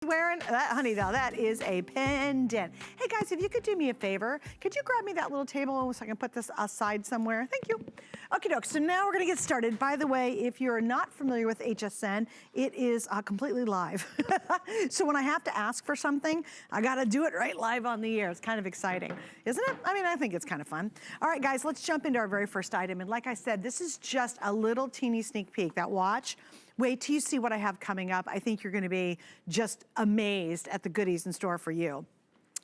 Wearing that, honey, now that is a pendant. Hey guys, if you could do me a favor, could you grab me that little table so I can put this aside somewhere? Thank you. Okay, doke, so now we're gonna get started. By the way, if you're not familiar with HSN, it is completely live. So when I have to ask for something, I gotta do it right live on the air. It's kind of exciting, isn't it? I mean, I think it's kind of fun. All right, guys, let's jump into our very first item. And like I said, this is just a little teeny sneak peek. That watch, wait till you see what I have coming up. I think you're gonna be just amazed at the goodies in store for you.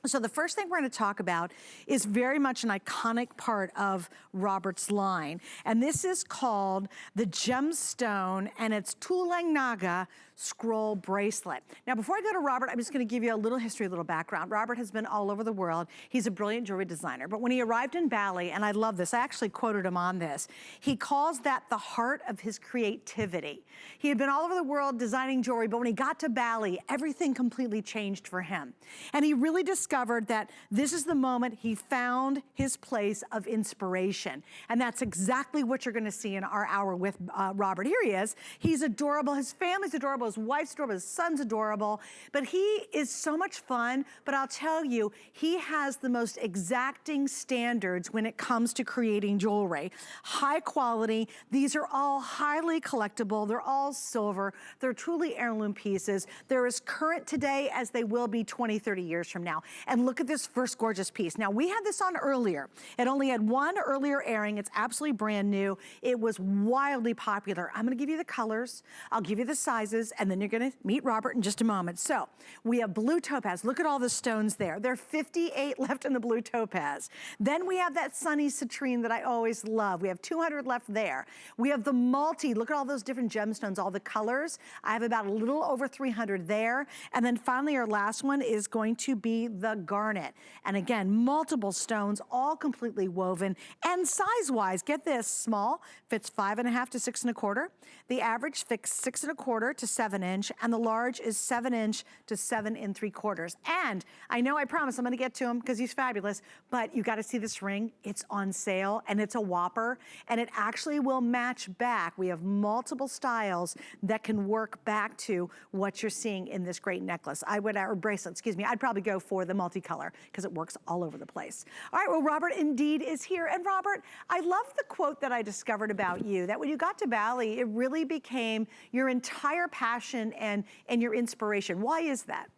So the first thing we're gonna talk about is very much an iconic part of Robert's line. And this is called the Gemstone, and it's Tulang Naga scroll bracelet. Now, before I go to Robert, I'm just gonna give you a little history, a little background. Robert has been all over the world. He's a brilliant jewelry designer. But when he arrived in Bali, and I love this, I actually quoted him on this, he calls that the heart of his creativity. He had been all over the world designing jewelry, but when he got to Bali, everything completely changed for him. And he really discovered that this is the moment he found his place of inspiration. And that's exactly what you're gonna see in our hour with Robert. Here he is. He's adorable. His family's adorable. His wife's adorable. His son's adorable. But he is so much fun. But I'll tell you, he has the most exacting standards when it comes to creating jewelry. High quality. These are all highly collectible. They're all silver. They're truly heirloom pieces. They're as current today as they will be 20, 30 years from now. And look at this first gorgeous piece. Now, we had this on earlier. It only had one earlier airing. It's absolutely brand new. It was wildly popular. I'm gonna give you the colors. I'll give you the sizes, and then you're gonna meet Robert in just a moment. So, we have blue topaz. Look at all the stones there. There are 58 left in the blue topaz. Then we have that sunny citrine that I always love. We have 200 left there. We have the multi. Look at all those different gemstones, all the colors. I have about a little over 300 there. And then finally, our last one is going to be the garnet. And again, multiple stones, all completely woven. And size-wise, get this, small, fits 5.5 to 6.25. The average fits 6.25 to 7 inch, and the large is 7 inch to 7.75. And I know I promise I'm gonna get to him because he's fabulous, but you gotta see this ring. It's on sale, and it's a whopper, and it actually will match back. We have multiple styles that can work back to what you're seeing in this great necklace. Or bracelet, excuse me. I'd probably go for the multicolor because it works all over the place. All right, well, Robert indeed is here. And Robert, I love the quote that I discovered about you, that when you got to Bali, it really became your entire passion and your inspiration. Why is that?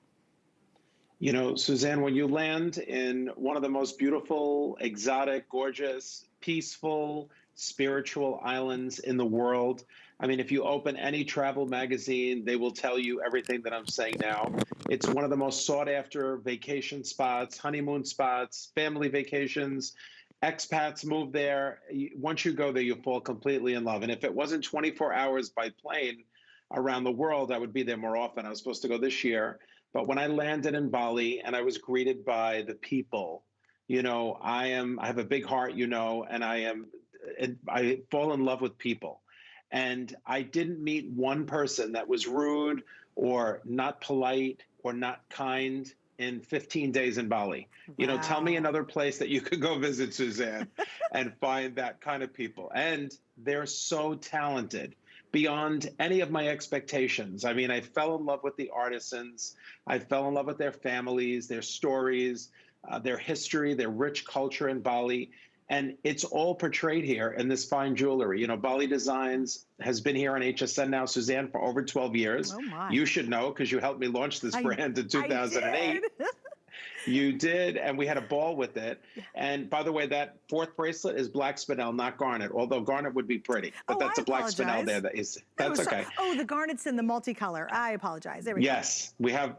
You know, Suzanne, when you land in one of the most beautiful, exotic, gorgeous, peaceful, spiritual islands in the world, I mean, if you open any travel magazine, they will tell you everything that I'm saying now. It's one of the most sought after vacation spots, honeymoon spots, family vacations. Expats move there. Once you go there, you fall completely in love. And if it wasn't 24 hours by plane around the world, I would be there more often. I was supposed to go this year. But when I landed in Bali and I was greeted by the people, you know, I have a big heart, you know, and I fall in love with people. And I didn't meet one person that was rude or not polite or not kind in 15 days in Bali. Wow. You know, tell me another place that you could go visit, Suzanne, and find that kind of people. And they're so talented beyond any of my expectations. I mean, I fell in love with the artisans. I fell in love with their families, their stories, their history, their rich culture in Bali. And it's all portrayed here in this fine jewelry. You know, Bali Designs has been here on HSN now, Suzanne, for over 12 years. Oh my. You should know because you helped me launch this brand in 2008. You did, and we had a ball with it. And by the way, that fourth bracelet is black spinel, not garnet, although garnet would be pretty. But that's a black spinel there. That's okay. Oh, the garnet's in the multicolor. I apologize. There we go. Yes,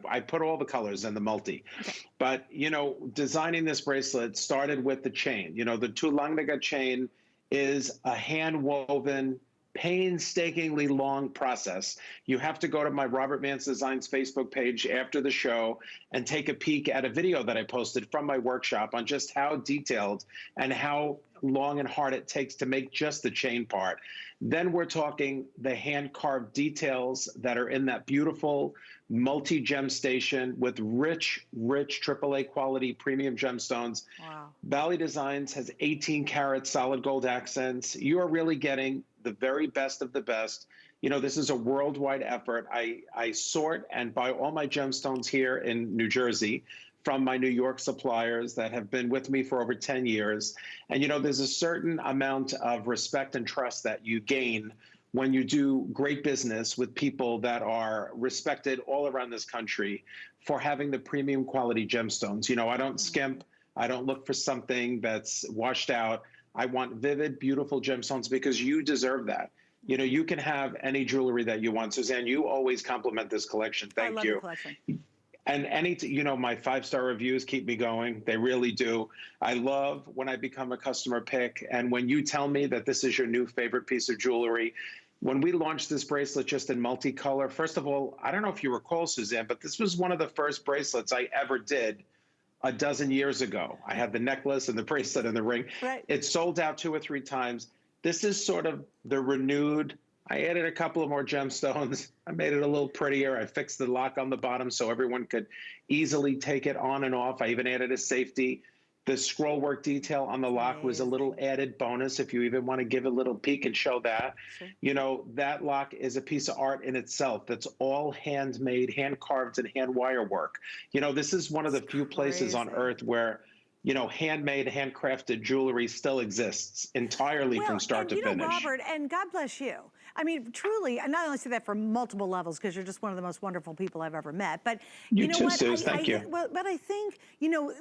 I put all the colors in the multi. Okay. But, you know, designing this bracelet started with the chain. You know, the Tulang Naga chain is a hand-woven, painstakingly long process. You have to go to my Robert Mance Designs Facebook page after the show and take a peek at a video that I posted from my workshop on just how detailed and how long and hard it takes to make just the chain part. Then we're talking the hand-carved details that are in that beautiful multi-gem station with rich, rich AAA quality premium gemstones. Wow. Bali Designs has 18 karat solid gold accents. You are really getting the very best of the best You know, this is a worldwide effort. I sort and buy all my gemstones here in New Jersey from my New York suppliers that have been with me for over 10 years. And, you know, there's a certain amount of respect and trust that you gain when you do great business with people that are respected all around this country for having the premium quality gemstones. You know, I don't skimp. I don't look for something that's washed out. I want vivid, beautiful gemstones because you deserve that. You know, you can have any jewelry that you want. Suzanne, you always compliment this collection. Thank you. I love your collection. And you know, my 5-star reviews keep me going. They really do. I love when I become a customer pick. And when you tell me that this is your new favorite piece of jewelry, when we launched this bracelet just in multicolor, first of all, I don't know if you recall, Suzanne, but this was one of the first bracelets I ever did a dozen years ago. I had the necklace and the bracelet and the ring. Right. It sold out 2 or 3 times. This is sort of the renewed. I added a couple of more gemstones. I made it a little prettier. I fixed the lock on the bottom so everyone could easily take it on and off. I even added a safety. The scroll work detail on the lock was a little added bonus if you even want to give a little peek and show that. Sure. You know, that lock is a piece of art in itself. That's all handmade, hand carved, and hand wire work. You know, this is one of the few places on earth where, you know, handmade, handcrafted jewelry still exists entirely from start to finish. You know, Robert, and God bless you. I mean, truly, I not only say that for multiple levels, because you're just one of the most wonderful people I've ever met, but you know too, what? Suze, thank you. Well, but I think, you know,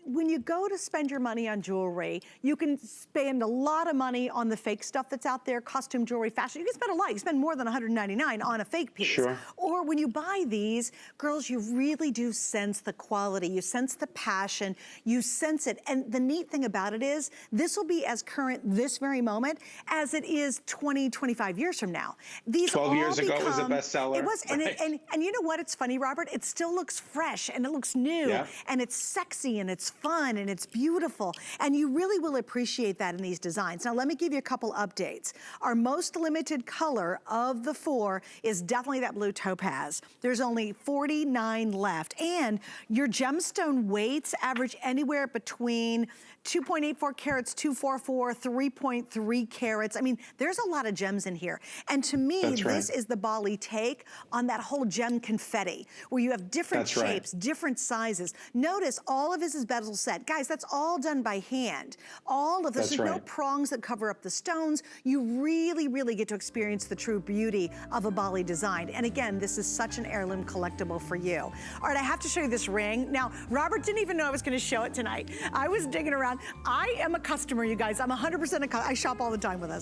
when you go to spend your money on jewelry, you can spend a lot of money on the fake stuff that's out there, costume jewelry, fashion. You can spend a lot. You spend more than $199 on a fake piece. Sure. Or when you buy these, girls, you really do sense the quality. You sense the passion. You sense it. And the neat thing about it is, this will be as current this very moment as it is 20, 25 years from now. These 12 years ago it was a bestseller. It was, right. and you know what? It's funny, Robert. It still looks fresh and it looks new and it's sexy and it's fun and it's beautiful, and you really will appreciate that in these designs. Now let me give you a couple updates. Our most limited color of the 4 is definitely that blue topaz. There's only 49 left, and your gemstone weights average anywhere between 2.84 carats, 244, 3.3 carats. I mean, there's a lot of gems in here. And to me, this is the Bali take on that whole gem confetti, where you have different shapes, different sizes. Notice all of his is bezel set. Guys, that's all done by hand. All of this, there's no prongs that cover up the stones. You really, really get to experience the true beauty of a Bali design. And again, this is such an heirloom collectible for you. All right, I have to show you this ring. Now, Robert didn't even know I was gonna show it tonight. I was digging around. I am a customer, you guys. I'm 100% I shop all the time with us.